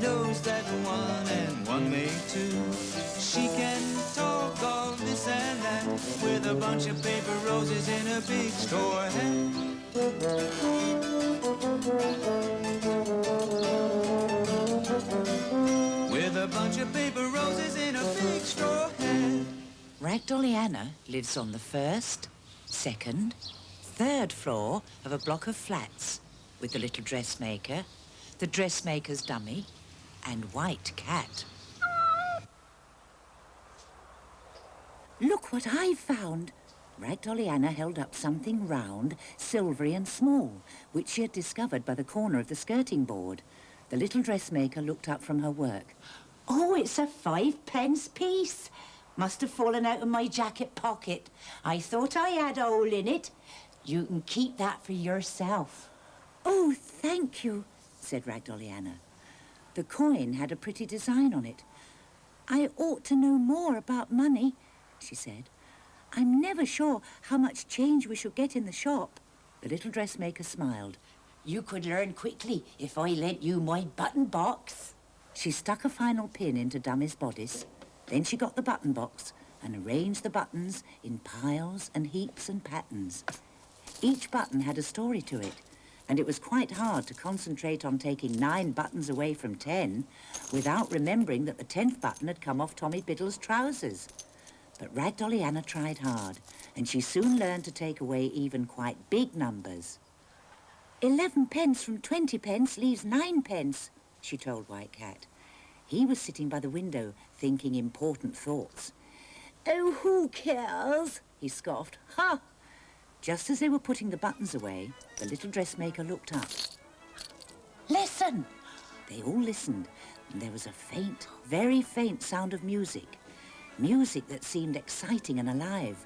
knows that one and one make two. She can talk all this and that with a bunch of paper roses in a big straw hat. With a bunch of paper roses in a big straw hat. Ragdolly Anna lives on the first, second, third floor of a block of flats with the little dressmaker, the dressmaker's dummy, and White Cat. Look what I've found! Ragdolly Anna held up something round, silvery and small, which she had discovered by the corner of the skirting board. The little dressmaker looked up from her work. Oh, it's a 5-pence piece. Must have fallen out of my jacket pocket. I thought I had a hole in it. You can keep that for yourself. Oh, thank you, said Ragdolly Anna. The coin had a pretty design on it. I ought to know more about money, she said. I'm never sure how much change we shall get in the shop. The little dressmaker smiled. You could learn quickly if I lent you my button box. She stuck a final pin into Dummy's bodice. Then she got the button box and arranged the buttons in piles and heaps and patterns. Each button had a story to it, and it was quite hard to concentrate on taking 9 buttons away from 10 without remembering that the 10th button had come off Tommy Biddle's trousers. But Ragdolly Anna tried hard, and she soon learned to take away even quite big numbers. 11 pence from 20 pence leaves 9 pence, she told White Cat. He was sitting by the window, thinking important thoughts. Oh, who cares? He scoffed. Ha! Just as they were putting the buttons away, the little dressmaker looked up. Listen! They all listened, and there was a faint, very faint sound of music. Music that seemed exciting and alive.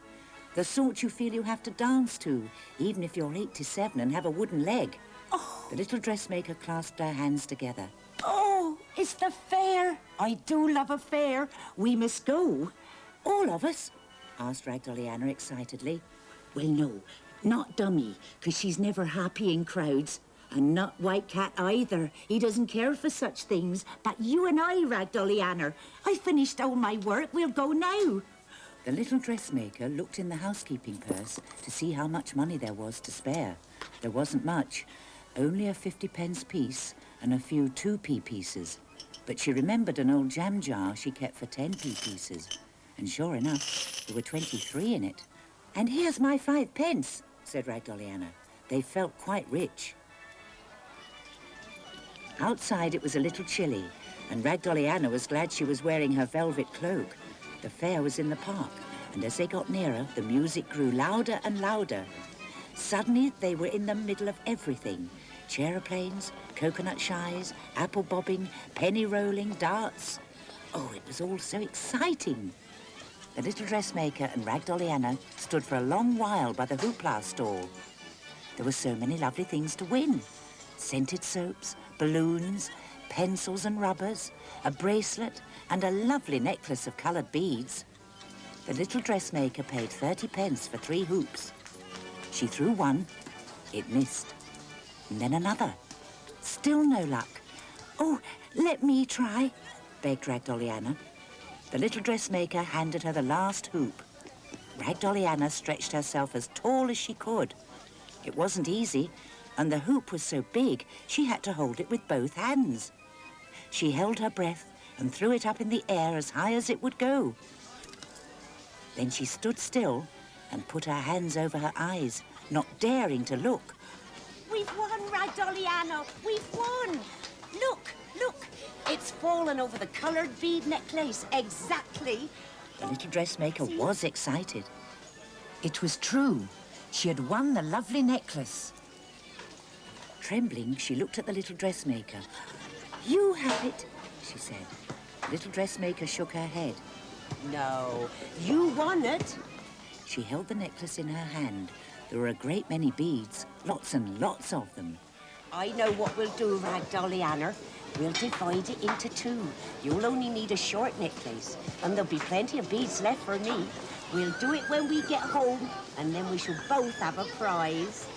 The sort you feel you have to dance to, even if you're 87 and have a wooden leg. Oh. The little dressmaker clasped her hands together. Oh, it's the fair. I do love a fair. We must go. All of us? Asked Ragdolly Anna excitedly. Well, no, not Dummy, because she's never happy in crowds. And not White Cat either. He doesn't care for such things. But you and I, Ragdolly Anna. I finished all my work. We'll go now. The little dressmaker looked in the housekeeping purse to see how much money there was to spare. There wasn't much, only a 50-pence piece and a few 2p pieces. But she remembered an old jam jar she kept for 10p pieces. And sure enough, there were 23 in it. And here's my 5 pence, said Ragdolly Anna. They felt quite rich. Outside it was a little chilly, and Ragdolly Anna was glad she was wearing her velvet cloak. The fair was in the park, and as they got nearer, the music grew louder and louder. Suddenly, they were in the middle of everything. Chairplanes, coconut shies, apple bobbing, penny rolling, darts. Oh, it was all so exciting. The little dressmaker and Ragdolly Anna stood for a long while by the hoopla stall. There were so many lovely things to win. Scented soaps, balloons, pencils and rubbers, a bracelet, and a lovely necklace of coloured beads. The little dressmaker paid 30 pence for 3 hoops. She threw one, it missed, and then another. Still no luck. Oh, let me try, begged Ragdolly Anna. The little dressmaker handed her the last hoop. Ragdolly Anna stretched herself as tall as she could. It wasn't easy, and the hoop was so big she had to hold it with both hands. She held her breath and threw it up in the air as high as it would go. Then she stood still and put her hands over her eyes, not daring to look. We've won, Ragdolly Anna! We've won! Look, look! It's fallen over the coloured bead necklace, exactly. The little dressmaker was excited. It was true. She had won the lovely necklace. Trembling, she looked at the little dressmaker. You have it, she said. The little dressmaker shook her head. No, you won it. She held the necklace in her hand. There were a great many beads, lots and lots of them. I know what we'll do, Ragdolly Anna. We'll divide it into 2. You'll only need a short necklace, and there'll be plenty of beads left for me. We'll do it when we get home, and then we shall both have a prize.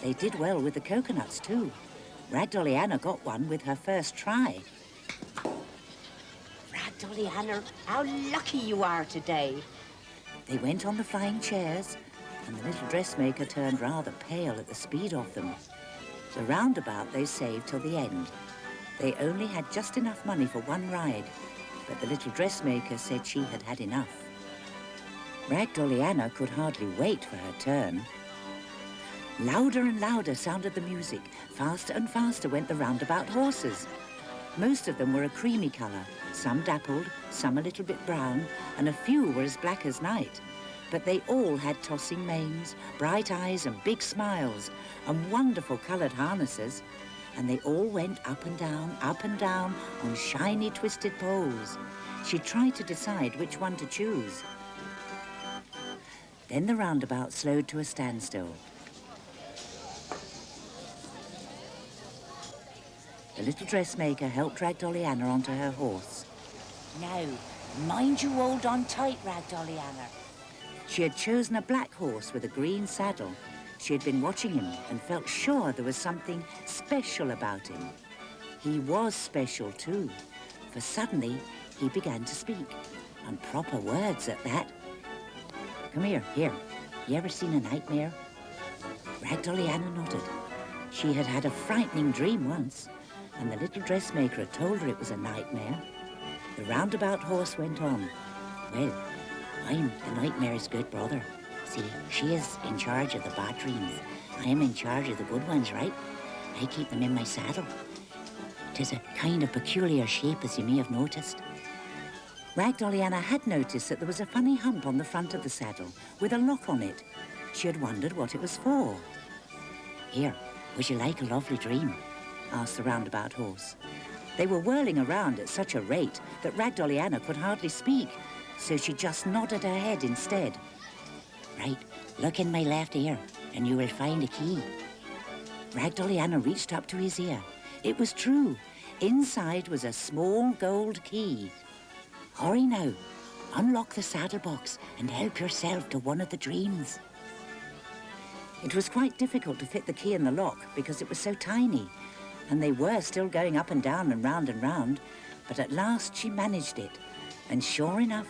They did well with the coconuts, too. Ragdolly Anna got one with her first try. Ragdolly Anna, how lucky you are today. They went on the flying chairs, and the little dressmaker turned rather pale at the speed of them. The roundabout they saved till the end. They only had just enough money for one ride, but the little dressmaker said she had had enough. Ragdolly Anna could hardly wait for her turn. Louder and louder sounded the music. Faster and faster went the roundabout horses. Most of them were a creamy colour, some dappled, some a little bit brown, and a few were as black as night. But they all had tossing manes, bright eyes and big smiles, and wonderful coloured harnesses. And they all went up and down on shiny twisted poles. She tried to decide which one to choose. Then the roundabout slowed to a standstill. The little dressmaker helped Ragdolly Anna onto her horse. Now, mind you hold on tight, Ragdolly Anna. She had chosen a black horse with a green saddle. She had been watching him and felt sure there was something special about him. He was special too, for suddenly he began to speak, and proper words at that. Come here. You ever seen a nightmare? Ragdolly Anna nodded. She had had a frightening dream once, and the little dressmaker had told her it was a nightmare. The roundabout horse went on. Well, I'm the nightmare's good brother. See, she is in charge of the bad dreams. I am in charge of the good ones, right? I keep them in my saddle. 'Tis a kind of peculiar shape, as you may have noticed. Ragdolly Anna had noticed that there was a funny hump on the front of the saddle with a lock on it. She had wondered what it was for. Here, would you like a lovely dream? Asked the roundabout horse. They were whirling around at such a rate that Ragdolly Anna could hardly speak, so she just nodded her head instead. Right, look in my left ear, and you will find a key. Ragdolly Anna reached up to his ear. It was true. Inside was a small gold key. Hurry now, unlock the saddle box and help yourself to one of the dreams. It was quite difficult to fit the key in the lock because it was so tiny, and they were still going up and down and round, but at last she managed it. And sure enough,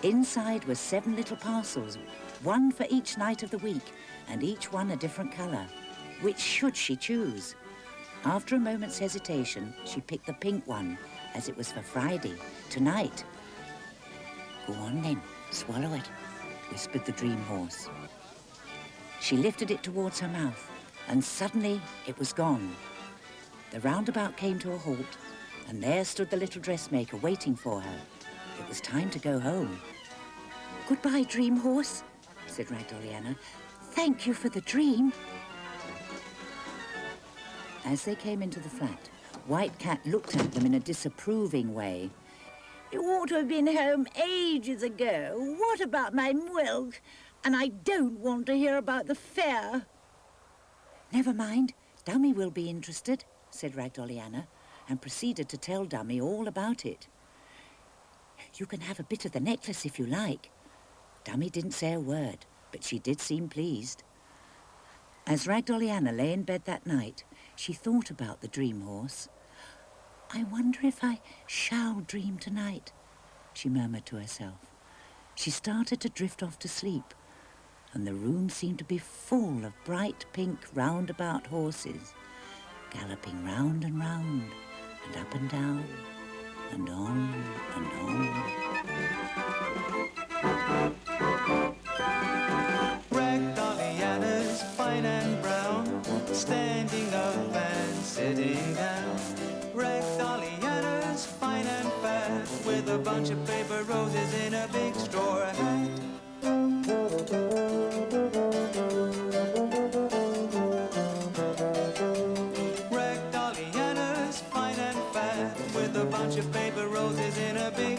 inside were 7 little parcels, one for each night of the week, and each one a different colour. Which should she choose? After a moment's hesitation, she picked the pink one, as it was for Friday, tonight. Go on then, swallow it, whispered the dream horse. She lifted it towards her mouth, and suddenly it was gone. The roundabout came to a halt, and there stood the little dressmaker waiting for her. It was time to go home. Goodbye, dream horse, said Ragdolly Anna. Thank you for the dream. As they came into the flat, White Cat looked at them in a disapproving way. You ought to have been home ages ago. What about my milk? And I don't want to hear about the fair. Never mind, Dummy will be interested, said Ragdolly Anna, and proceeded to tell Dummy all about it. You can have a bit of the necklace if you like. Dummy didn't say a word, but she did seem pleased. As Ragdolly Anna lay in bed that night, she thought about the dream horse. I wonder if I shall dream tonight, she murmured to herself. She started to drift off to sleep, and the room seemed to be full of bright pink roundabout horses, galloping round and round, and up and down, and on and on. Ragdolly Anna's fine and brown, standing up and sitting down. Ragdolly Anna's fine and fat, with a bunch of paper roses in a big straw hat. Ragdolly Anna's fine and fat, with a bunch of paper roses in a big